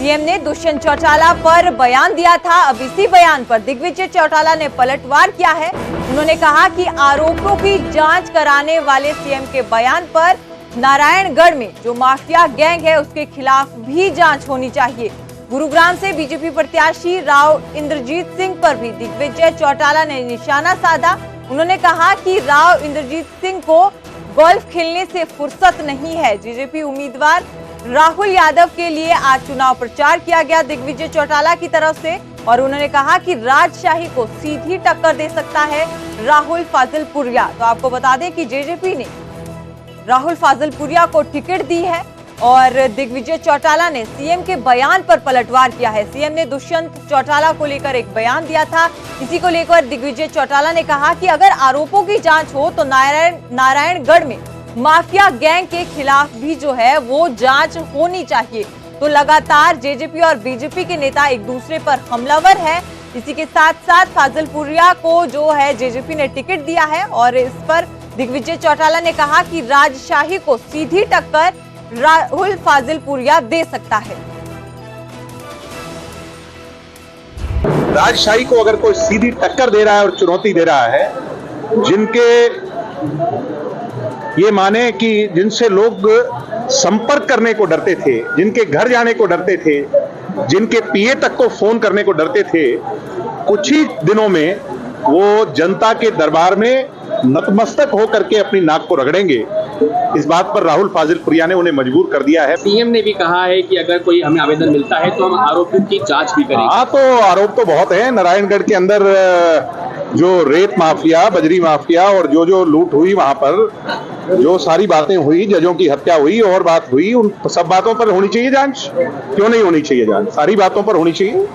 CM ने दुष्यंत चौटाला पर बयान दिया था। अब इसी बयान पर दिग्विजय चौटाला ने पलटवार किया है। उन्होंने कहा कि आरोपों की जांच कराने वाले सीएम के बयान पर नारायणगढ़ में जो माफिया गैंग है उसके खिलाफ भी जांच होनी चाहिए। गुरुग्राम से बीजेपी प्रत्याशी राव इंद्रजीत सिंह पर भी दिग्विजय चौटाला ने निशाना साधा। उन्होंने कहा कि राव इंद्रजीत सिंह को गोल्फ खेलने से फुर्सत नहीं है। जेजेपी उम्मीदवार राहुल यादव के लिए आज चुनाव प्रचार किया गया दिग्विजय चौटाला की तरफ से, और उन्होंने कहा कि राजशाही को सीधी टक्कर दे सकता है राहुल फाजिलपुरिया। तो आपको बता दें कि जेजेपी ने राहुल फाजिलपुरिया को टिकट दी है और दिग्विजय चौटाला ने सीएम के बयान पर पलटवार किया है। सीएम ने दुष्यंत चौटाला को लेकर एक बयान दिया था। इसी को लेकर दिग्विजय चौटाला ने कहा कि अगर आरोपों की जांच हो तो नारायणगढ़ में माफिया गैंग के खिलाफ भी जो है वो जांच होनी चाहिए। तो लगातार जेजेपी और बीजेपी के नेता एक दूसरे पर हमलावर है। इसी के साथ साथ फाजिलपुरिया को जो है जेजेपी ने टिकट दिया है और इस पर दिग्विजय चौटाला ने कहा कि राजशाही को सीधी टक्कर राहुल फाजिलपुरिया दे सकता है। राजशाही को अगर कोई सीधी टक्कर दे रहा है और चुनौती दे रहा है, जिनके ये माने कि जिनसे लोग संपर्क करने को डरते थे, जिनके घर जाने को डरते थे, जिनके पीए तक को फोन करने को डरते थे, कुछ ही दिनों में वो जनता के दरबार में नतमस्तक होकर के अपनी नाक को रगड़ेंगे। इस बात पर राहुल फाजिलपुरिया ने उन्हें मजबूर कर दिया है। सीएम ने भी कहा है कि अगर कोई हमें आवेदन मिलता है तो हम आरोपों की जांच भी करेंगे। हाँ, तो आरोप तो बहुत है। नारायणगढ़ के अंदर जो रेत माफिया, बजरी माफिया और जो लूट हुई, वहां पर जो सारी बातें हुई, जजों की हत्या हुई और बात हुई, उन सब बातों पर होनी चाहिए जांच। क्यों नहीं होनी चाहिए जांच? सारी बातों पर होनी चाहिए।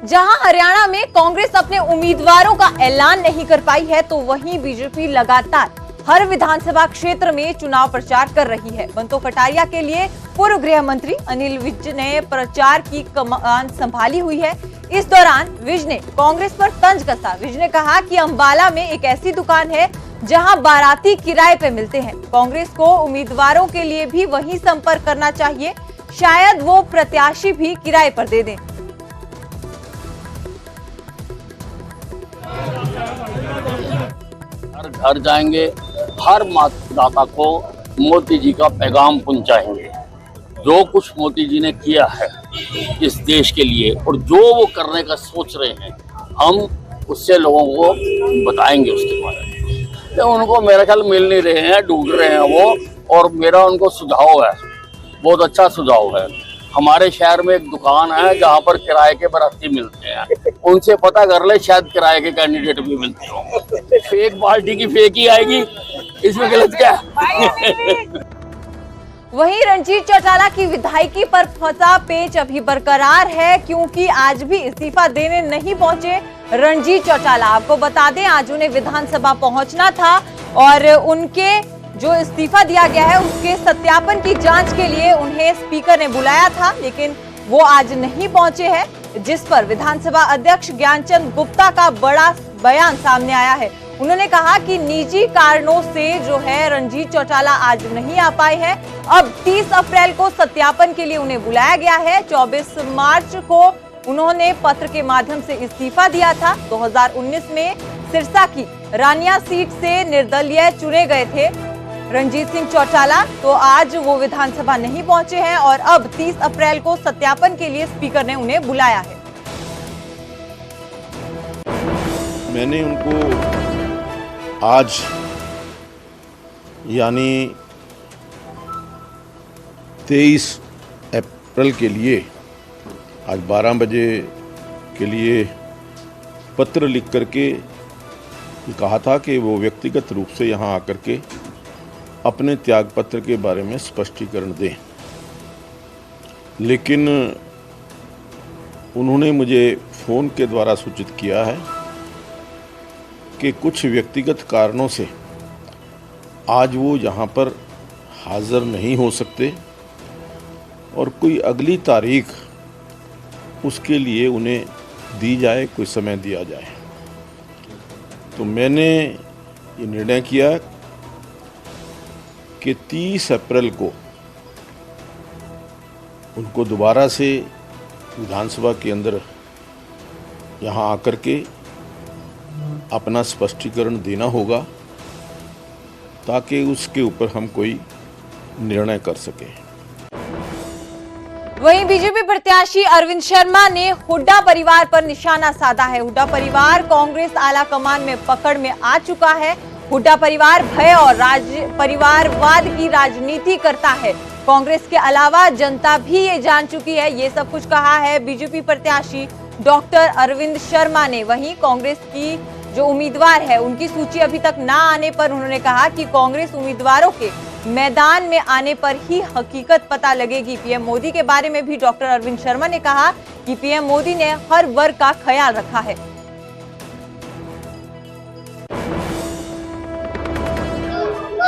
जहां हरियाणा में कांग्रेस अपने उम्मीदवारों का ऐलान नहीं कर पाई है, तो वहीं बीजेपी लगातार हर विधानसभा क्षेत्र में चुनाव प्रचार कर रही है। बंतो कटारिया के लिए पूर्व गृह मंत्री अनिल विज ने प्रचार की कमान संभाली हुई है। इस दौरान विज ने कांग्रेस पर तंज कसा। विज ने कहा कि अंबाला में एक ऐसी दुकान है जहां बाराती किराए पे मिलते हैं। कांग्रेस को उम्मीदवारों के लिए भी वही संपर्क करना चाहिए, शायद वो प्रत्याशी भी किराए पर दे दें। हर घर जाएंगे, हर मतदाता को मोदी जी का पैगाम पहुंचाएंगे। जो कुछ मोदी जी ने किया है इस देश के लिए और जो वो करने का सोच रहे हैं, हम उससे लोगों को बताएंगे उसके बारे में। तो उनको मेरा ख्याल मिल नहीं रहे हैं, ढूंढ रहे हैं वो, और मेरा उनको सुझाव है, बहुत अच्छा सुझाव है। हमारे शहर में एक दुकान है जहाँ पर किराए के बाराती मिलते हैं, उनसे पता कर ले, शायद किराए के कैंडिडेट भी मिलते हो। फेक पार्टी की फेक ही आएगी, इसमें गलत क्या है? वहीं रणजीत चौटाला की विधायकी पर फंसा पेच अभी बरकरार है, क्योंकि आज भी इस्तीफा देने नहीं पहुंचे रणजीत चौटाला। आपको बता दें, आज उन्हें विधानसभा पहुंचना था और उनके जो इस्तीफा दिया गया है उसके सत्यापन की जांच के लिए उन्हें स्पीकर ने बुलाया था, लेकिन वो आज नहीं पहुंचे हैं, जिस पर विधानसभा अध्यक्ष ज्ञानचंद गुप्ता का बड़ा बयान सामने आया है। उन्होंने कहा कि निजी कारणों से जो है रणजीत चौटाला आज नहीं आ पाए हैं। अब 30 अप्रैल को सत्यापन के लिए उन्हें बुलाया गया है। 24 मार्च को उन्होंने पत्र के माध्यम से इस्तीफा दिया था। 2019 में सिरसा की रानिया सीट से निर्दलीय चुने गए थे रणजीत सिंह चौटाला, तो आज वो विधानसभा नहीं पहुंचे हैं और अब 30 अप्रैल को सत्यापन के लिए स्पीकर ने उन्हें बुलाया है। मैंने उनको आज यानी 23 अप्रैल के लिए आज 12 बजे के लिए पत्र लिख करके कहा था कि वो व्यक्तिगत रूप से यहाँ आकर के अपने त्यागपत्र के बारे में स्पष्टीकरण दें, लेकिन उन्होंने मुझे फ़ोन के द्वारा सूचित किया है कि कुछ व्यक्तिगत कारणों से आज वो यहाँ पर हाज़िर नहीं हो सकते और कोई अगली तारीख उसके लिए उन्हें दी जाए, कोई समय दिया जाए। तो मैंने ये निर्णय किया कि 30 अप्रैल को उनको दोबारा से विधानसभा के अंदर यहाँ आकर के अपना स्पष्टीकरण देना होगा ताकि उसके ऊपर हम कोई निर्णय कर सकें। वहीं बीजेपी प्रत्याशी अरविंद शर्मा ने हुड्डा परिवार पर निशाना साधा है। हुड्डा परिवार कांग्रेस आला कमान में पकड़ में आ चुका है। हुड्डा परिवार भय और परिवारवाद की राजनीति करता है। कांग्रेस के अलावा जनता भी ये जान चुकी है। ये सब कुछ कहा है बीजेपी प्रत्याशी डॉक्टर अरविंद शर्मा ने। वहीं कांग्रेस की जो उम्मीदवार है उनकी सूची अभी तक ना आने पर उन्होंने कहा कि कांग्रेस उम्मीदवारों के मैदान में आने पर ही हकीकत पता लगेगी। पीएम मोदी के बारे में भी डॉक्टर अरविंद शर्मा ने कहा कि पीएम मोदी ने हर वर्ग का ख्याल रखा है।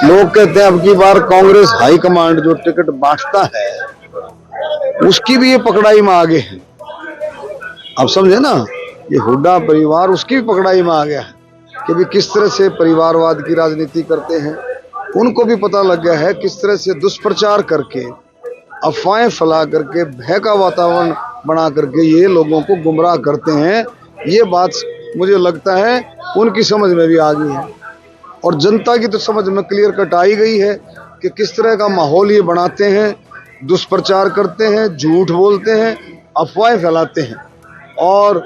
लोग कहते हैं अब की बार कांग्रेस हाईकमांड जो टिकट बांटता है उसकी भी ये पकड़ाई में आगे है। आप समझे ना, ये हुड्डा परिवार उसकी भी पकड़ाई में आ गया है कि भी किस तरह से परिवारवाद की राजनीति करते हैं। उनको भी पता लग गया है किस तरह से दुष्प्रचार करके, अफवाहें फैला करके, भय का वातावरण बना करके ये लोगों को गुमराह करते हैं। ये बात मुझे लगता है उनकी समझ में भी आ गई है और जनता की तो समझ में क्लियर कट आई गई है कि किस तरह का माहौल ये बनाते हैं, दुष्प्रचार करते हैं, झूठ बोलते हैं, अफवाहें फैलाते हैं और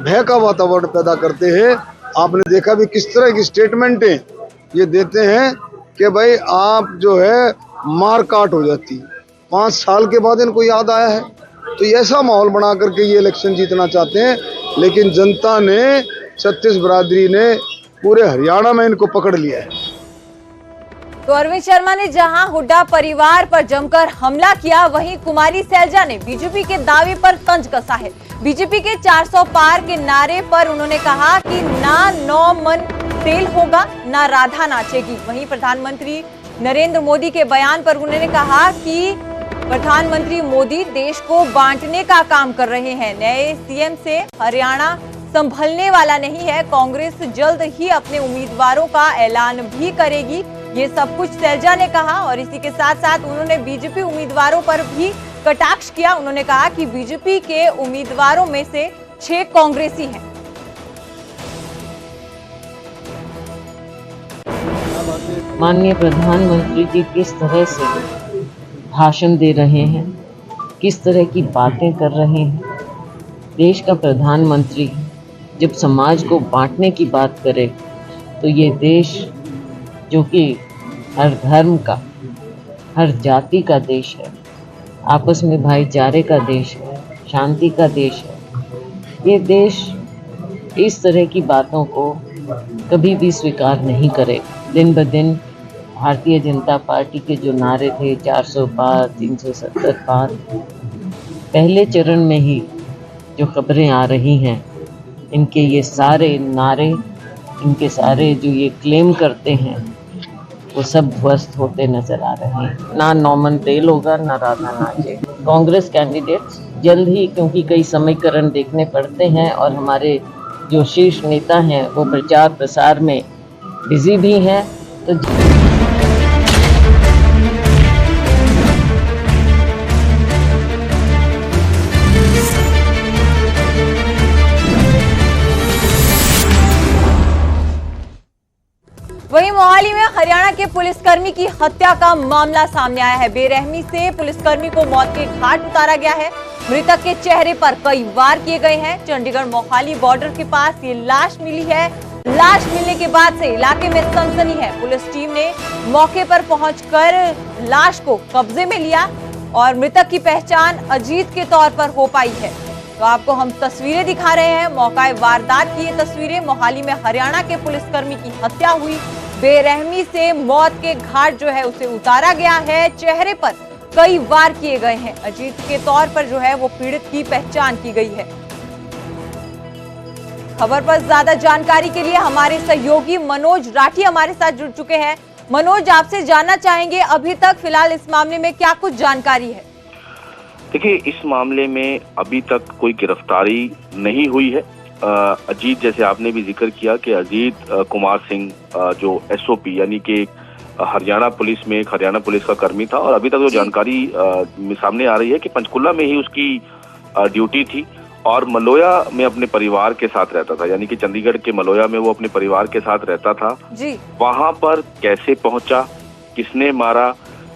भय का वातावरण पैदा करते हैं। आपने देखा भी किस तरह की स्टेटमेंटें ये देते हैं कि भाई आप जो है मार काट हो जाती है। 5 साल के बाद इनको याद आया है, तो ऐसा माहौल बना करके ये इलेक्शन जीतना चाहते हैं। लेकिन जनता ने, छत्तीस बिरादरी ने पूरे हरियाणा में इनको पकड़ लिया है। तो अरविंद शर्मा ने जहां हुड्डा परिवार पर जमकर हमला किया, वहीं कुमारी सैलजा ने बीजेपी के दावे पर तंज कसा है। बीजेपी के 400 पार के नारे पर उन्होंने कहा कि ना 9 मन तेल होगा, ना राधा नाचेगी। वहीं प्रधानमंत्री नरेंद्र मोदी के बयान पर उन्होंने कहा कि प्रधानमंत्री मोदी देश को बांटने का काम कर रहे हैं। नए सीएम से हरियाणा संभलने वाला नहीं है। कांग्रेस जल्द ही अपने उम्मीदवारों का ऐलान भी करेगी। ये सब कुछ सैलजा ने कहा और इसी के साथ साथ उन्होंने बीजेपी उम्मीदवारों पर भी कटाक्ष किया। उन्होंने कहा कि बीजेपी के उम्मीदवारों में से 6 कांग्रेसी हैं। माननीय प्रधानमंत्री जी किस तरह से भाषण दे रहे हैं, किस तरह की बातें कर रहे हैं। देश का प्रधानमंत्री जब समाज को बांटने की बात करे तो ये देश जो कि हर धर्म का, हर जाति का देश है, आपस में भाईचारे का देश है, शांति का देश है, ये देश इस तरह की बातों को कभी भी स्वीकार नहीं करेगा। दिन ब दिन भारतीय जनता पार्टी के जो नारे थे 400 पार, 370 पार, पहले चरण में ही जो खबरें आ रही हैं, इनके ये सारे नारे, इनके सारे जो ये क्लेम करते हैं, वो सब ध्वस्त होते नजर आ रहे हैं। ना 9 मन तेल होगा, ना राधा नाचे। कांग्रेस कैंडिडेट्स जल्द ही, क्योंकि कई समीकरण देखने पड़ते हैं और हमारे जो शीर्ष नेता हैं वो प्रचार प्रसार में बिजी भी हैं, तो वहीं मोहाली में हरियाणा के पुलिसकर्मी की हत्या का मामला सामने आया है। बेरहमी से पुलिसकर्मी को मौत के घाट उतारा गया है। मृतक के चेहरे पर कई वार किए गए हैं। चंडीगढ़ मोहाली बॉर्डर के पास ये लाश मिली है। लाश मिलने के बाद से इलाके में सनसनी है। पुलिस टीम ने मौके पर पहुंचकर लाश को कब्जे में लिया और मृतक की पहचान अजीत के तौर पर हो पाई है। तो आपको हम तस्वीरें दिखा रहे हैं। मौका वारदात की ये तस्वीरें। मोहाली में हरियाणा के पुलिसकर्मी की हत्या हुई। बेरहमी से मौत के घाट जो है उसे उतारा गया है। चेहरे पर कई वार किए गए हैं। अजीत के तौर पर जो है वो पीड़ित की पहचान की गई है। खबर पर ज्यादा जानकारी के लिए हमारे सहयोगी मनोज राठी हमारे साथ जुड़ चुके हैं। मनोज, आपसे जानना चाहेंगे अभी तक फिलहाल इस मामले में क्या कुछ जानकारी है? देखिए, इस मामले में अभी तक कोई गिरफ्तारी नहीं हुई है। अजीत, जैसे आपने भी जिक्र किया कि अजीत कुमार सिंह जो एसओपी यानी कि हरियाणा पुलिस में एक हरियाणा पुलिस का कर्मी था। और अभी तक जो जानकारी सामने आ रही है कि पंचकुला में ही उसकी ड्यूटी थी और मलोया में अपने परिवार के साथ रहता था, यानी कि चंडीगढ़ के मलोया में वो अपने परिवार के साथ रहता था जी। वहां पर कैसे पहुंचा, किसने मारा,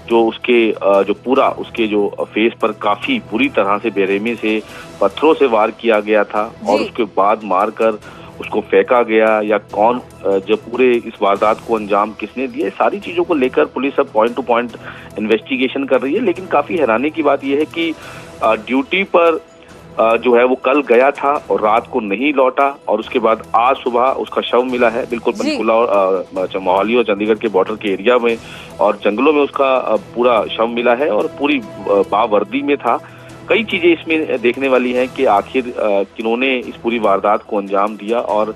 जो उसके जो पूरा उसके जो फेस पर काफी बुरी तरह से बेरहमी से पत्थरों से वार किया गया था और उसके बाद मारकर उसको फेंका गया, या कौन जो पूरे इस वारदात को अंजाम किसने दिए, सारी चीजों को लेकर पुलिस अब पॉइंट टू पॉइंट इन्वेस्टिगेशन कर रही है। लेकिन काफी हैरानी की बात यह है कि ड्यूटी पर जो है वो कल गया था और रात को नहीं लौटा और उसके बाद आज सुबह उसका शव मिला है बिल्कुल पंचकुला और मोहाली और चंडीगढ़ के बॉर्डर के एरिया में, और जंगलों में उसका पूरा शव मिला है और पूरी बावर्दी में था। कई चीजें इसमें देखने वाली हैं कि आखिर किन्होंने इस पूरी वारदात को अंजाम दिया और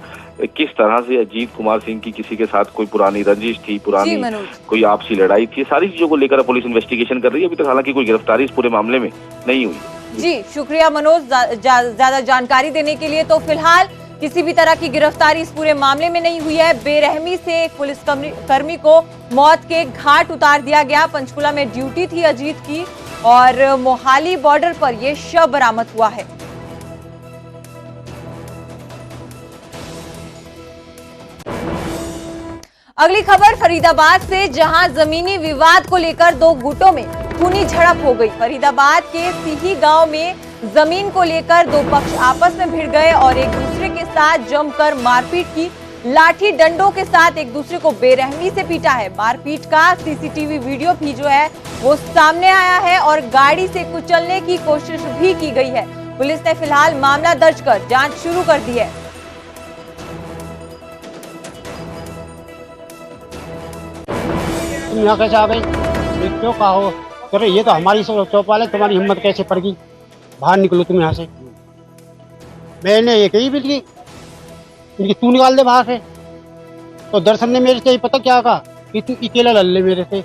किस तरह से अजीत कुमार सिंह की किसी के साथ कोई पुरानी रंजिश थी, पुरानी कोई आपसी लड़ाई थी। सारी चीजों को लेकर पुलिस इन्वेस्टिगेशन कर रही है। अभी तक हालांकि कोई गिरफ्तारी इस पूरे मामले में नहीं हुई। जी शुक्रिया मनोज ज्यादा जानकारी देने के लिए। तो फिलहाल किसी भी तरह की गिरफ्तारी इस पूरे मामले में नहीं हुई है। बेरहमी से एक पुलिस कर्मी को मौत के घाट उतार दिया गया। पंचकुला में ड्यूटी थी अजीत की और मोहाली बॉर्डर पर यह शव बरामद हुआ है। अगली खबर फरीदाबाद से, जहां जमीनी विवाद को लेकर दो गुटों में खूनी झड़प हो गई। फरीदाबाद के सीही गांव में जमीन को लेकर दो पक्ष आपस में भिड़ गए और एक दूसरे के साथ जमकर मारपीट की। लाठी डंडों के साथ एक दूसरे को बेरहमी से पीटा है। मारपीट का सीसीटीवी वीडियो भी जो है वो सामने आया है और गाड़ी से कुचलने की कोशिश भी की गई है। पुलिस ने फिलहाल मामला दर्ज कर जांच शुरू कर दी है। तुम यहाँ कैसे आ गई? क्यों कहा हो? अरे ये तो हमारी चौपाल है, तुम्हारी हिम्मत कैसे पड़ गई? बाहर निकलो तुम यहाँ से। मैंने ये कही भी कि तू निकाल दे बाहर से। तो दर्शन ने मेरे से पता क्या कहा कि तू अकेले लड़ ले मेरे से।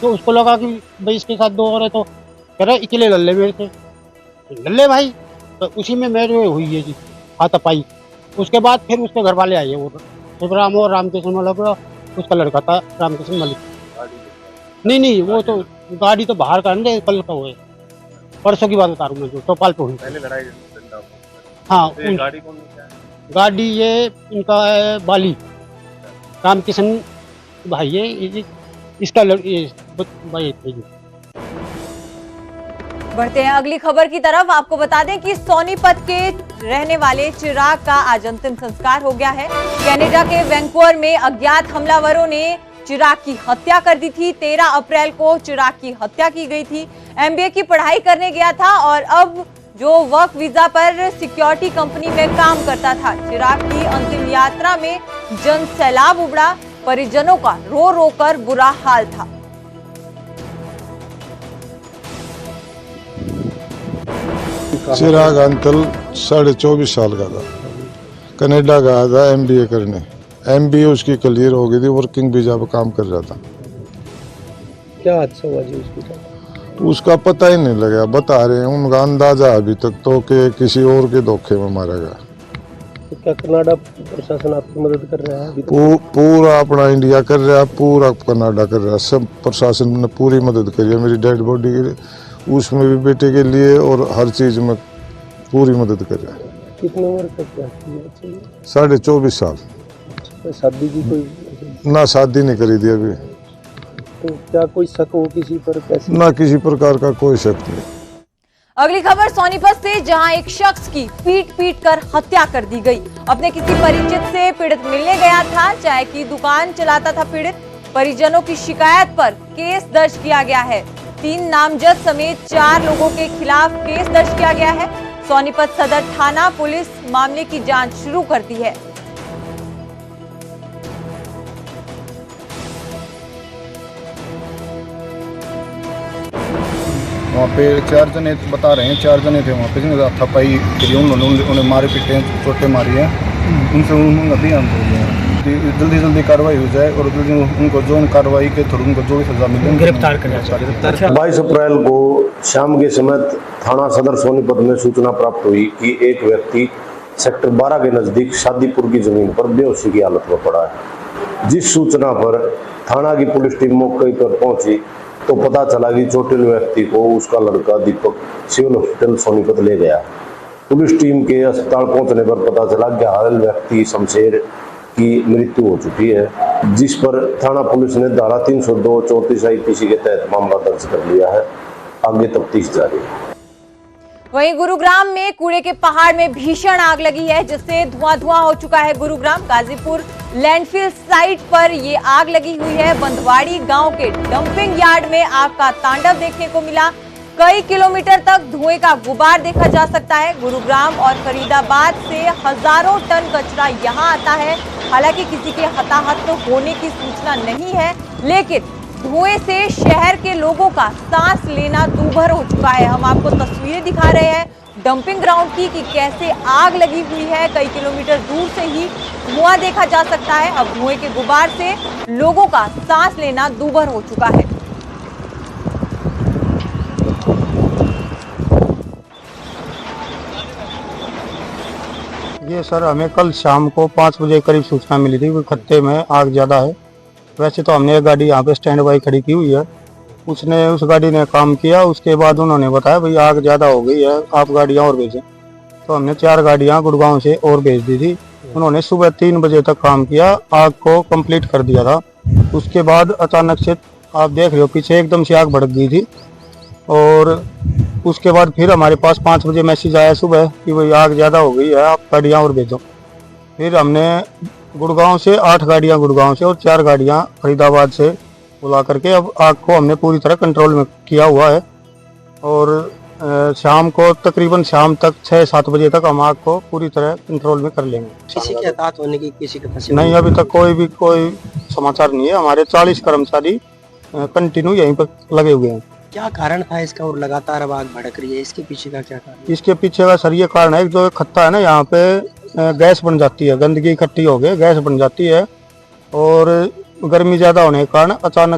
तो उसको लगा कि भाई इसके साथ दो और है, तो कह रहे अकेले लड़ ले मेरे से। लड़ भाई, तो उसी में मेरे हुई है जी हाथापाई। उसके बाद फिर उसके घर वाले आए, वो शिवराम और रामकृष्ण मलिक, उसका लड़का था रामकृष्ण मलिक। नहीं वो तो गाड़ी तो बाहर का अंदर कल का हुआ है, परसों की बात बता रहा हूँ मैं, जो चौपाल पे हुई पहले लड़ाई। हाँ गाड़ी कौन? गाड़ी ये इनका है बाली, रामकृष्ण भाई है इसका भाई। बढ़ते हैं अगली खबर की तरफ। आपको बता दें कि सोनीपत के रहने वाले चिराग का आज अंतिम संस्कार हो गया है। कनाडा के वैंकूवर में अज्ञात हमलावरों ने चिराग की हत्या कर दी थी। 13 अप्रैल को चिराग की हत्या की गई थी। एमबीए की पढ़ाई करने गया था और अब जो वर्क वीजा पर सिक्योरिटी कंपनी में काम करता था। चिराग की अंतिम यात्रा में जन सैलाब उमड़ा। परिजनों का रो रो कर बुरा हाल था। चिराग अंकल 24.5 साल का था, कनाडा गया था एमबीए करने। एमबीए उसकी क्लियर हो गई थी, वर्किंग वीजा पर काम कर रहा था। क्या हादसा हुआ जी उसका पता ही नहीं लगा, बता रहे हैं उनका अंदाजा अभी तक तो कि किसी और के धोखे में मारा गया। तो क्या कनाडा प्रशासन आपकी मदद कर रहा है अभी तक? पूरा अपना इंडिया कर रहा है, पूरा कनाडा कर रहा है। सब प्रशासन ने पूरी मदद करी है मेरी डेड बॉडी के लिए, उसमें भी बेटे के लिए, और हर चीज में पूरी मदद कर रहा है। कितनी उम्र तक है? 24.5 साल। शादी की कोई ना शादी नहीं करी थी अभी। तो क्या कोई शक हो किसी पर? कैसे? ना किसी प्रकार का कोई शक नहीं। अगली खबर सोनीपत से, जहां एक शख्स की पीट कर हत्या कर दी गई। अपने किसी परिचित से पीड़ित मिलने गया था। चाय की दुकान चलाता था पीड़ित। परिजनों की शिकायत पर केस दर्ज किया गया है। 3 नामजद समेत 4 लोगों के खिलाफ केस दर्ज किया गया है। सोनीपत सदर थाना पुलिस मामले की जांच शुरू कर दी है। वहाँ पे 4 जने बता रहे हैं, 4 जने थे वहाँ पे जिन्हें हाथापाई करी, उन्होंने मारे पीटे चोटें मारी हैं। उनसे उन्होंने अभियान हो गया जल्दी कार्रवाई हो जाए और जल्दी उनको जो कार्रवाई के थ्रू उनको जो भी सजा मिले गिरफ्तार करना। 22 अप्रैल को शाम के समय थाना सदर सोनीपत में सूचना प्राप्त हुई कि एक व्यक्ति सेक्टर 12 के नजदीक शादीपुर की जमीन पर बेहोशी की हालत में पड़ा है। जिस सूचना पर थाना की पुलिस टीम मौके पर पहुंची तो पता चला कि चोटिल व्यक्ति को उसका लड़का दीपक सिविल हॉस्पिटल सोनीपत ले गया। पुलिस टीम के अस्पताल पहुंचने पर पता चला कि घायल व्यक्ति शमशेर की मृत्यु हो चुकी है, जिस पर थाना पुलिस ने धारा 302 34 IPC के तहत मामला दर्ज कर लिया है। आगे तफ्तीश जारी है। वहीं गुरुग्राम में कूड़े के पहाड़ में भीषण आग लगी है, जिससे धुआं हो चुका है। गुरुग्राम गाजीपुर लैंडफिल साइट पर ये आग लगी हुई है। बंधवाड़ी गांव के डंपिंग यार्ड में आग का तांडव देखने को मिला। कई किलोमीटर तक धुएं का गुबार देखा जा सकता है। गुरुग्राम और फरीदाबाद से हजारों टन कचरा यहां आता है। हालांकि किसी के हताहत तो होने की सूचना नहीं है, लेकिन धुएं से शहर के लोगों का सांस लेना दूभर हो चुका है। हम आपको तस्वीरें दिखा रहे हैं डंपिंग ग्राउंड की कि कैसे आग लगी हुई है। कई किलोमीटर दूर से ही धुआं देखा जा सकता है। अब धुएं के गुबार से लोगों का सांस लेना दूभर हो चुका है। ये सर हमें कल शाम को 5 बजे करीब सूचना मिली थी कि खत्ते में आग ज़्यादा है। वैसे तो हमने एक गाड़ी यहाँ पे स्टैंड बाई खड़ी की हुई है, उस गाड़ी ने काम किया। उसके बाद उन्होंने बताया भाई आग ज़्यादा हो गई है, आप गाड़ियाँ और भेजें। तो हमने 4 गाड़ियाँ गुड़गांव से और भेज दी थी। उन्होंने सुबह 3 बजे तक काम किया, आग को कंप्लीट कर दिया था। उसके बाद अचानक से आप देख रहे हो पीछे एकदम से आग भड़क गई थी। और उसके बाद फिर हमारे पास 5 बजे मैसेज आया सुबह कि भाई आग ज़्यादा हो गई है, आप गाड़ियाँ और भेजो। फिर हमने गुड़गांव से 8 गाड़ियाँ गुड़गांव से और 4 गाड़ियाँ फरीदाबाद से बुला करके अब आग को हमने पूरी तरह कंट्रोल में किया हुआ है। और शाम को तकरीबन शाम तक 6-7 बजे तक हम आग को पूरी तरह कंट्रोल में कर लेंगे। किसी के हताहत होने की किसी के नहीं, अभी तक कोई समाचार नहीं है। हमारे 40 कर्मचारी कंटिन्यू यहीं पर लगे हुए हैं। क्या कारण था इसका और लगातार अब आग भड़क रही है, इसके पीछे का क्या कारण? इसके पीछे का सर ये कारण है, जो खत्ता है ना यहाँ पे गैस बन जाती है, गंदगी इकट्ठी हो गई गैस बन जाती है और गर्मी ज़्यादा होने के कारण अचानक